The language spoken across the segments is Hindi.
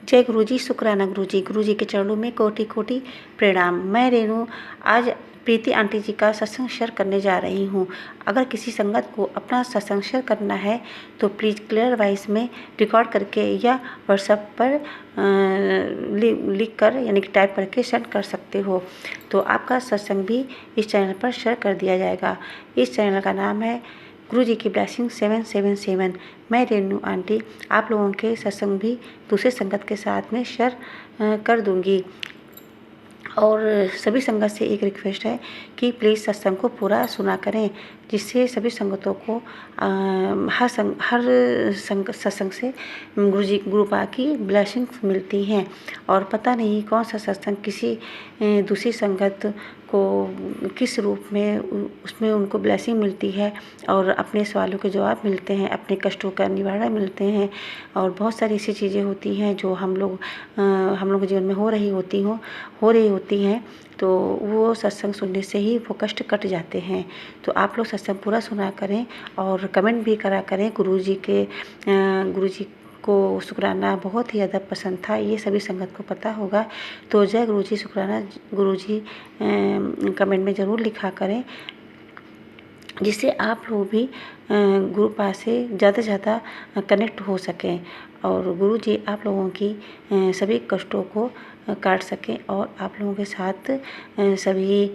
जय गुरुजी, शुक्राना गुरुजी। गुरुजी के चरणों में कोटि कोटि प्रणाम। मैं रेणु आज प्रीति आंटी जी का सत्संग शेयर करने जा रही हूँ। अगर किसी संगत को अपना सत्संग शेयर करना है तो प्लीज़ क्लियर वॉइस में रिकॉर्ड करके या व्हाट्सएप पर लिख कर यानी कि टाइप करके सेंड कर सकते हो, तो आपका सत्संग भी इस चैनल पर शेयर कर दिया जाएगा। इस चैनल का नाम है गुरुजी की ब्लेसिंग 777। मैं रेणु आंटी आप लोगों के सत्संग भी दूसरे संगत के साथ में शेयर कर दूंगी। और सभी संगत से एक रिक्वेस्ट है कि प्लीज़ सत्संग को पूरा सुना करें, जिससे सभी संगतों को हर सत्संग से गुरुपा की ब्लेसिंग्स मिलती हैं। और पता नहीं कौन सा सत्संग किसी दूसरी संगत को किस रूप में उसमें उनको ब्लेसिंग मिलती है और अपने सवालों के जवाब मिलते हैं, अपने कष्टों का निवारण मिलते हैं। और बहुत सारी ऐसी चीज़ें होती हैं जो हम लोग के जीवन में हो रही होती हैं, तो वो सत्संग सुनने से ही वो कष्ट कट जाते हैं। तो आप लोग सत्संग पूरा सुना करें और कमेंट भी करा करें। गुरुजी को शुक्राना बहुत ही ज़्यादा पसंद था, ये सभी संगत को पता होगा। तो जय गुरुजी, शुक्राना गुरुजी कमेंट में ज़रूर लिखा करें, जिससे आप लोग भी गुरुपा से ज़्यादा से ज़्यादा कनेक्ट हो सकें और गुरुजी आप लोगों की सभी कष्टों को काट सकें। और आप लोगों के साथ सभी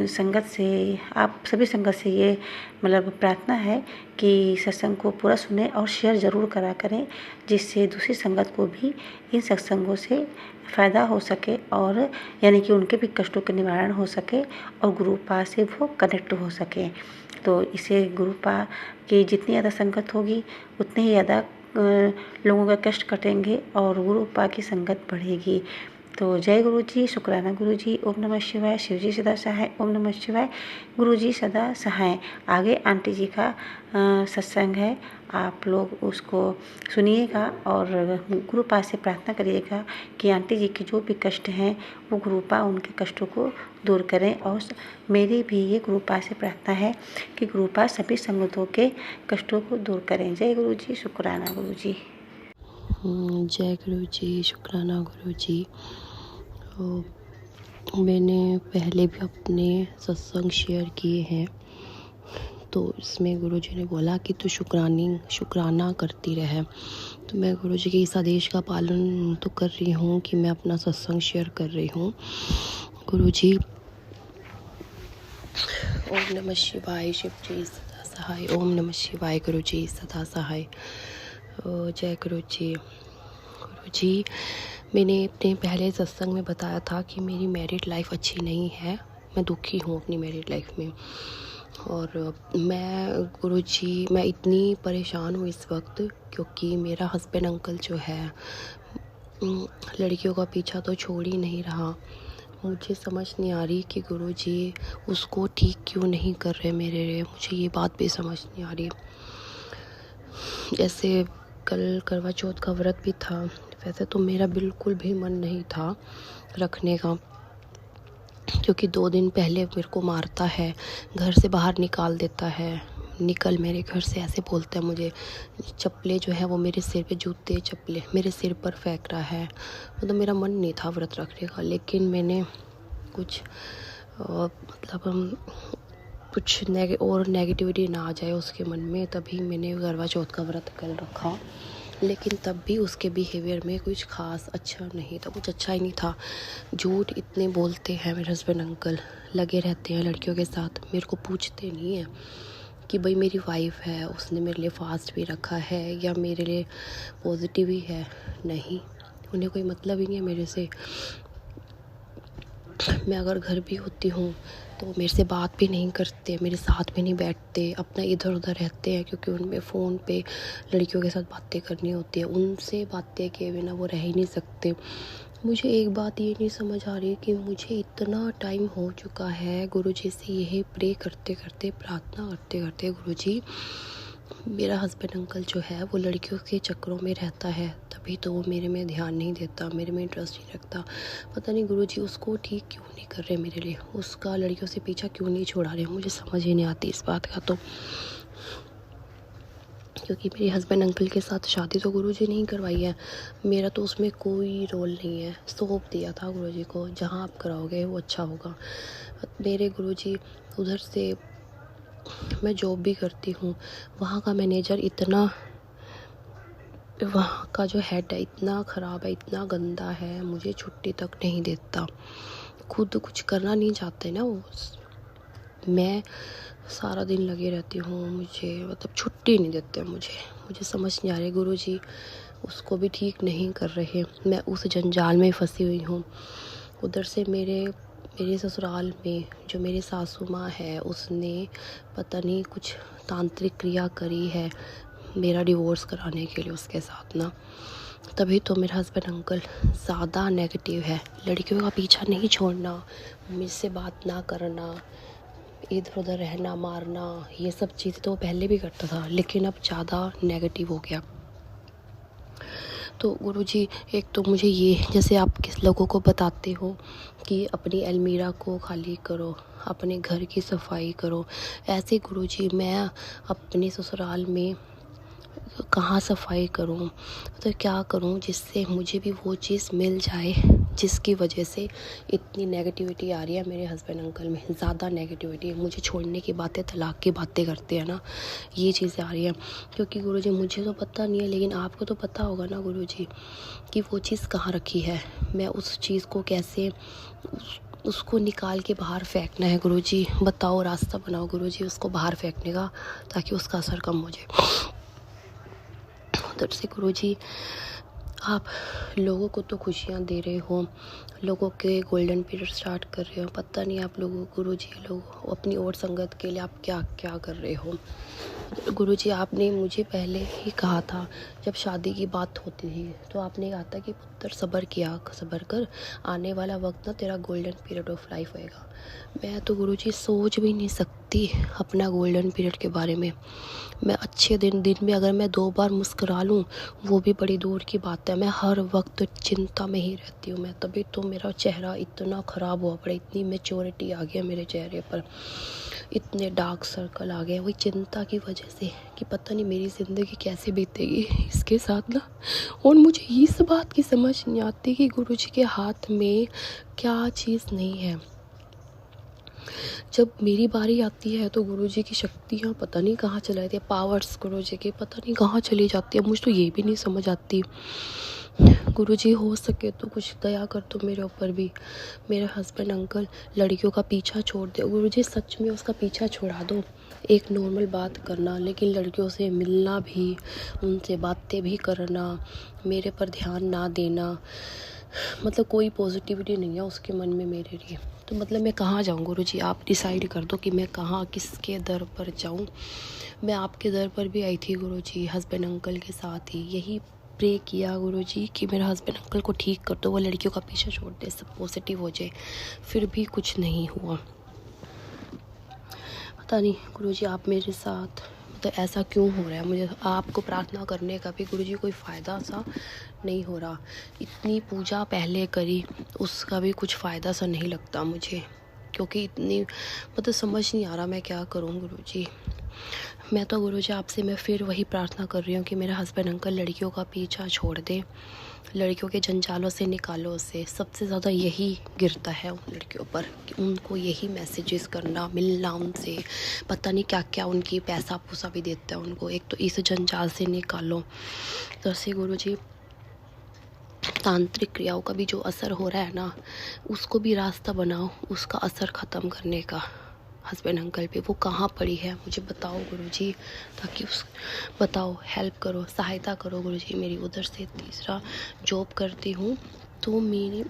संगत से ये मतलब प्रार्थना है कि सत्संग को पूरा सुने और शेयर ज़रूर करा करें, जिससे दूसरी संगत को भी इन सत्संगों से फ़ायदा हो सके और यानी कि उनके भी कष्टों के निवारण हो सके और गुरुपा से वो कनेक्ट हो सके। तो इसे गुरुपा की जितनी ज़्यादा संगत होगी उतने ही ज़्यादा लोगों का कष्ट कटेंगे और गुरुपा की संगत बढ़ेगी। तो जय गुरुजी, शुक्राना गुरुजी। ओम नमः शिवाय। शिवजी सदा सहाय। ओम नमः शिवाय। गुरुजी सदा सहाय। आगे आंटी जी का सत्संग है, आप लोग उसको सुनिएगा और गुरुपा से प्रार्थना करिएगा कि आंटी जी के जो भी कष्ट हैं वो गुरुपा उनके कष्टों को दूर करें। और मेरी भी ये गुरुपा से प्रार्थना है कि गुरुपा सभी संगतों के कष्टों को दूर करें। जय गुरुजी, शुक्राना गुरुजी। जय गुरुजी, शुक्राना गुरुजी। मैंने पहले भी अपने सत्संग शेयर किए हैं, तो इसमें गुरुजी ने बोला कि तू शुक्राना करती रहे। तो मैं गुरुजी के इस आदेश का पालन तो कर रही हूँ कि मैं अपना सत्संग शेयर कर रही हूँ। गुरुजी ओम नमः शिवाय। शिवजी सदा सहाय। ओम नमः शिवाय। गुरुजी सदा सहाय। जय गुरुजी। गुरुजी मैंने अपने पहले सत्संग में बताया था कि मेरी मैरिड लाइफ अच्छी नहीं है, मैं दुखी हूँ अपनी मैरिड लाइफ में। और मैं इतनी परेशान हूँ इस वक्त क्योंकि मेरा हस्बैंड अंकल जो है लड़कियों का पीछा तो छोड़ ही नहीं रहा। मुझे समझ नहीं आ रही कि गुरुजी उसको ठीक क्यों नहीं कर रहे मेरे लिए, मुझे ये बात भी समझ नहीं आ रही। जैसे कल करवा चौथ का व्रत भी था, वैसे तो मेरा बिल्कुल भी मन नहीं था रखने का, क्योंकि 2 दिन पहले मेरे को मारता है, घर से बाहर निकाल देता है। निकल मेरे घर से ऐसे बोलता है मुझे। चप्पलें जो है वो मेरे सिर पे, जूते चप्पलें मेरे सिर पर फेंक रहा है। मतलब मेरा मन नहीं था व्रत रखने का, लेकिन मैंने कुछ नेगेटिविटी ना आ जाए उसके मन में, तभी मैंने करवा चौथ का व्रत कल रखा। लेकिन तब भी उसके बिहेवियर में कुछ खास अच्छा नहीं था, कुछ अच्छा ही नहीं था। झूठ इतने बोलते हैं मेरे हस्बैंड अंकल, लगे रहते हैं लड़कियों के साथ, मेरे को पूछते नहीं है कि भाई मेरी वाइफ है, उसने मेरे लिए फास्ट भी रखा है या मेरे लिए पॉजिटिव ही है। नहीं, उन्हें कोई मतलब ही नहीं है मेरे से। मैं अगर घर भी होती हूँ तो मेरे से बात भी नहीं करते, मेरे साथ भी नहीं बैठते, अपना इधर उधर रहते हैं, क्योंकि उनमें फ़ोन पे लड़कियों के साथ बातें करनी होती है। उनसे बातें किए बिना वो रह ही नहीं सकते। मुझे एक बात ये नहीं समझ आ रही कि मुझे इतना टाइम हो चुका है गुरुजी से यही प्रे करते करते, प्रार्थना करते करते, गुरुजी मेरा हस्बैंड अंकल जो है वो लड़कियों के चक्करों में रहता है, तभी तो वो मेरे में ध्यान नहीं देता, मेरे में इंटरेस्ट नहीं रखता। पता नहीं गुरुजी उसको ठीक क्यों नहीं कर रहे मेरे लिए, उसका लड़कियों से पीछा क्यों नहीं छोड़ा रहे, मुझे समझ ही नहीं आती इस बात का। तो क्योंकि मेरे हस्बैंड अंकल के साथ शादी तो गुरुजी ने ही करवाई है, मेरा तो उसमें कोई रोल नहीं है। सौंप दिया था गुरुजी को, जहाँ आप कराओगे वो अच्छा होगा। मेरे गुरुजी उधर से, मैं जॉब भी करती हूँ, वहाँ का मैनेजर इतना, वहाँ का जो हेड है इतना ख़राब है, इतना गंदा है, मुझे छुट्टी तक नहीं देता। खुद कुछ करना नहीं चाहते ना वो, मैं सारा दिन लगी रहती हूँ, मुझे मतलब छुट्टी नहीं देते मुझे समझ नहीं आ रही। गुरुजी उसको भी ठीक नहीं कर रहे, मैं उस जंजाल में फंसी हुई हूँ। उधर से मेरे ससुराल में जो मेरी सासू माँ है, उसने पता नहीं कुछ तांत्रिक क्रिया करी है मेरा डिवोर्स कराने के लिए उसके साथ ना, तभी तो मेरा हस्बैंड अंकल ज़्यादा नेगेटिव है। लड़कियों का पीछा नहीं छोड़ना, मुझसे बात ना करना, इधर उधर रहना, मारना, ये सब चीज़ें तो पहले भी करता था, लेकिन अब ज़्यादा नेगेटिव हो गया। तो गुरुजी एक तो मुझे ये, जैसे आप किस लोगों को बताते हो कि अपनी अलमीरा को खाली करो, अपने घर की सफाई करो, ऐसे गुरुजी मैं अपने ससुराल में कहाँ सफाई करूँ, तो क्या करूँ जिससे मुझे भी वो चीज़ मिल जाए जिसकी वजह से इतनी नेगेटिविटी आ रही है मेरे हस्बैंड अंकल में। ज़्यादा नेगेटिविटी, मुझे छोड़ने की बातें, तलाक की बातें करते हैं ना, ये चीज़ें आ रही हैं। क्योंकि गुरुजी मुझे तो पता नहीं है, लेकिन आपको तो पता होगा ना गुरुजी कि वो चीज़ कहाँ रखी है, मैं उस चीज़ को कैसे उसको निकाल के बाहर फेंकना है। गुरुजी बताओ, रास्ता बनाओ गुरुजी उसको बाहर फेंकने का, ताकि उसका असर कम हो जाए। उधर से गुरुजी आप लोगों को तो खुशियाँ दे रहे हो, लोगों के गोल्डन पीरियड स्टार्ट कर रहे हो, पता नहीं आप लोगों गुरुजी लोग अपनी और संगत के लिए आप क्या क्या कर रहे हो। गुरुजी आपने मुझे पहले ही कहा था, जब शादी की बात होती थी तो आपने कहा था कि पुत्र सब्र कर, आने वाला वक्त ना तेरा गोल्डन पीरियड ऑफ लाइफ होएगा। मैं तो गुरुजी सोच भी नहीं सकती अपना गोल्डन पीरियड के बारे में। मैं अच्छे दिन में अगर मैं 2 बार मुस्कुरा लूँ वो भी बड़ी दूर की बात है। मैं हर वक्त चिंता में ही रहती हूँ मैं, तभी तो मेरा चेहरा इतना ख़राब हुआ पड़ा, इतनी मैच्योरिटी आ गया मेरे चेहरे पर, इतने डार्क सर्कल आ गए वही चिंता की वजह से कि पता नहीं मेरी ज़िंदगी कैसे बीतेगी इसके साथ ना। और मुझे इस बात की समझ नहीं आती कि गुरुजी के हाथ में क्या चीज़ नहीं है। जब मेरी बारी आती है तो गुरुजी की शक्तियाँ पता नहीं कहाँ चली जाती है, पावर्स गुरुजी की पता नहीं कहाँ चली जाती है, मुझे तो ये भी नहीं समझ आती। गुरुजी हो सके तो कुछ दया कर दो मेरे ऊपर भी। मेरे हस्बैंड अंकल लड़कियों का पीछा छोड़ दे गुरुजी, सच में उसका पीछा छुड़ा दो। एक नॉर्मल बात करना, लेकिन लड़कियों से मिलना भी, उनसे बातें भी करना, मेरे पर ध्यान ना देना, मतलब कोई पॉजिटिविटी नहीं है उसके मन में मेरे लिए। तो मतलब मैं कहाँ जाऊँ गुरुजी, आप डिसाइड कर दो कि मैं कहाँ किसके दर पर जाऊँ। मैं आपके दर पर भी आई थी गुरुजी, हस्बैंड अंकल के साथ ही यही प्रे किया गुरुजी कि मेरा हस्बैंड अंकल को ठीक कर दो, वो लड़कियों का पीछा छोड़ दे, सब पॉजिटिव हो जाए। फिर भी कुछ नहीं हुआ, पता नहीं गुरुजी आप मेरे साथ तो ऐसा क्यों हो रहा है। मुझे आपको प्रार्थना करने का भी गुरुजी कोई फ़ायदा सा नहीं हो रहा। इतनी पूजा पहले करी उसका भी कुछ फ़ायदा सा नहीं लगता मुझे, क्योंकि इतनी मतलब समझ नहीं आ रहा मैं क्या करूं गुरुजी। मैं तो गुरुजी आपसे मैं फिर वही प्रार्थना कर रही हूँ कि मेरा हस्बैंड अंकल लड़कियों का पीछा छोड़ दे, लड़कियों के जंजालों से निकालो उसे। सबसे ज़्यादा यही गिरता है उन लड़कियों पर कि उनको यही मैसेजेस करना, मिलना उनसे, पता नहीं क्या क्या उनकी पैसा पूसा भी देता है उनको। एक तो इस जंजाल से निकालो। तो ऐसे गुरुजी तांत्रिक क्रियाओं का भी जो असर हो रहा है ना, उसको भी रास्ता बनाओ, उसका असर ख़त्म करने का हस्बैंड अंकल पे। वो कहाँ पड़ी है मुझे बताओ गुरुजी, ताकि उस बताओ, हेल्प करो, सहायता करो गुरुजी मेरी। उधर से तीसरा जॉब करती हूँ तो मेरी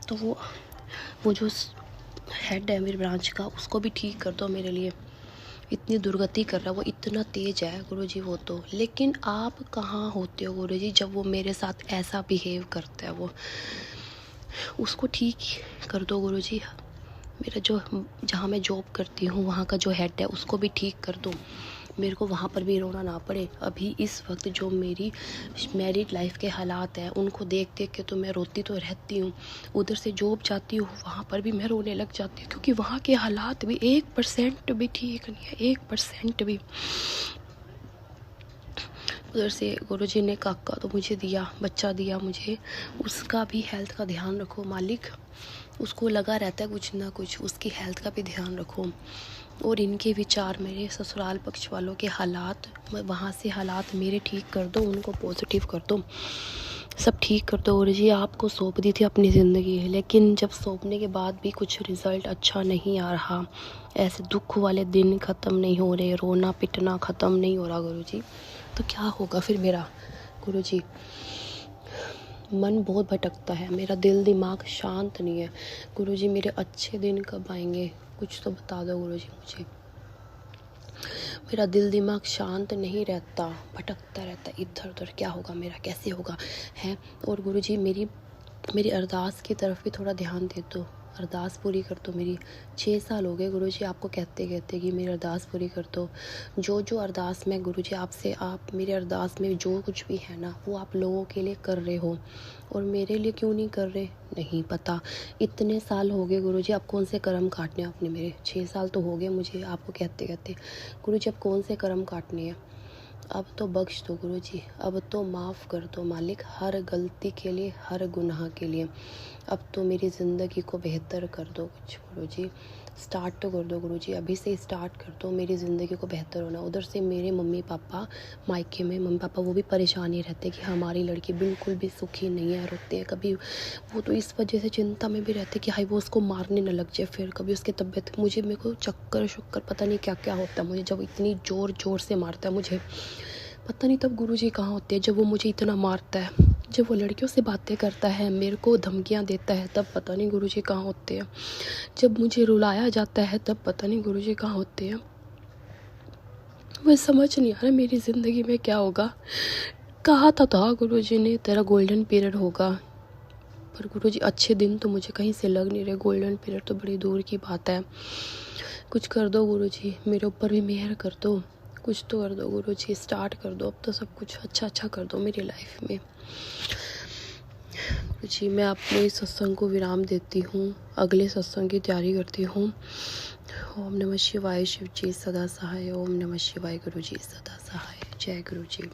तो वो जो हेड है मेरे ब्रांच का, उसको भी ठीक कर दो मेरे लिए। इतनी दुर्गति कर रहा है वो, इतना तेज है गुरुजी वो तो। लेकिन आप कहाँ होते हो गुरुजी जब वो मेरे साथ ऐसा बिहेव करता है। वो उसको ठीक कर दो गुरुजी। मेरा जो जहाँ मैं जॉब करती हूँ वहाँ का जो हेड है उसको भी ठीक कर दो, मेरे को वहाँ पर भी रोना ना पड़े। अभी इस वक्त जो मेरी मैरिड लाइफ के हालात हैं उनको देख देख के तो मैं रोती तो रहती हूँ। उधर से जॉब जाती हूँ वहाँ पर भी मैं रोने लग जाती हूँ, क्योंकि वहाँ के हालात भी 1% भी ठीक नहीं है, 1% भी। उधर से गुरुजी ने काका तो मुझे दिया, बच्चा दिया मुझे, उसका भी हेल्थ का ध्यान रखो मालिक। उसको लगा रहता है कुछ ना कुछ, उसकी हेल्थ का भी ध्यान रखो। और इनके विचार, मेरे ससुराल पक्ष वालों के हालात, वहाँ से हालात मेरे ठीक कर दो, उनको पॉजिटिव कर दो, सब ठीक कर दो। और जी आपको सौंप दी थी अपनी ज़िंदगी, लेकिन जब सौंपने के बाद भी कुछ रिज़ल्ट अच्छा नहीं आ रहा, ऐसे दुख वाले दिन ख़त्म नहीं हो रहे, रोना पिटना ख़त्म नहीं हो रहा गुरुजी, तो क्या होगा फिर मेरा गुरुजी? मन बहुत भटकता है, मेरा दिल दिमाग शांत नहीं है गुरुजी। मेरे अच्छे दिन कब आएंगे, कुछ तो बता दो गुरुजी मुझे। मेरा दिल दिमाग शांत नहीं रहता, भटकता रहता इधर उधर, क्या होगा मेरा, कैसे होगा है। और गुरुजी मेरी अरदास की तरफ भी थोड़ा ध्यान दे दो, अरदास पूरी कर दो मेरी। 6 साल हो गए गुरुजी आपको कहते कहते कि मेरी अरदास पूरी कर दो। जो अरदास मैं गुरुजी आपसे, आप मेरे अरदास में जो कुछ भी है ना, वो आप लोगों के लिए कर रहे हो, और मेरे लिए क्यों नहीं कर रहे नहीं पता। इतने साल हो गए गुरुजी, अब कौन से कर्म काटने हैं आपने मेरे? 6 साल तो हो गए मुझे आपको कहते कहते गुरुजी, अब कौन से कर्म काटने हैं? अब तो बख्श दो गुरुजी, अब तो माफ़ कर दो मालिक, हर गलती के लिए, हर गुनाह के लिए। अब तो मेरी ज़िंदगी को बेहतर कर दो कुछ गुरुजी, स्टार्ट तो कर दो गुरुजी, अभी से स्टार्ट कर दो मेरी ज़िंदगी को बेहतर होना। उधर से मेरे मम्मी पापा, मायके में मम्मी पापा, वो भी परेशान ही रहते कि हमारी लड़की बिल्कुल भी सुखी नहीं है, रोते हैं कभी। वो तो इस वजह से चिंता में भी रहते कि हाई वो उसको मारने न लग जाए, फिर कभी उसकी तबीयत, मेरे को चक्कर शक्कर पता नहीं क्या क्या होता है मुझे, जब इतनी ज़ोर से मारता है मुझे, पता नहीं तब गुरुजी कहाँ होते हैं जब वो मुझे इतना मारता है। जब वो लड़कियों से बातें करता है, मेरे को धमकियाँ देता है, तब पता नहीं गुरुजी कहाँ होते हैं। जब मुझे रुलाया जाता है, तब पता नहीं गुरुजी कहाँ होते हैं। मुझे समझ नहीं आ रहा मेरी ज़िंदगी में क्या होगा। कहा था गुरुजी ने तेरा गोल्डन पीरियड होगा, पर गुरुजी अच्छे दिन तो मुझे कहीं से लग नहीं रहे, गोल्डन पीरियड तो बड़ी दूर की बात है। कुछ कर दो गुरुजी, मेरे ऊपर भी मेहर कर दो, कुछ तो कर दो गुरुजी, स्टार्ट कर दो अब तो सब कुछ अच्छा कर दो मेरी लाइफ में गुरुजी। मैं अपने इस सत्संग को विराम देती हूँ, अगले सत्संग की तैयारी करती हूँ। ओम नमः शिवाय, शिव जी सदा सहाय। ओम नमः शिवाय, गुरुजी सदा सहाय। जय गुरुजी।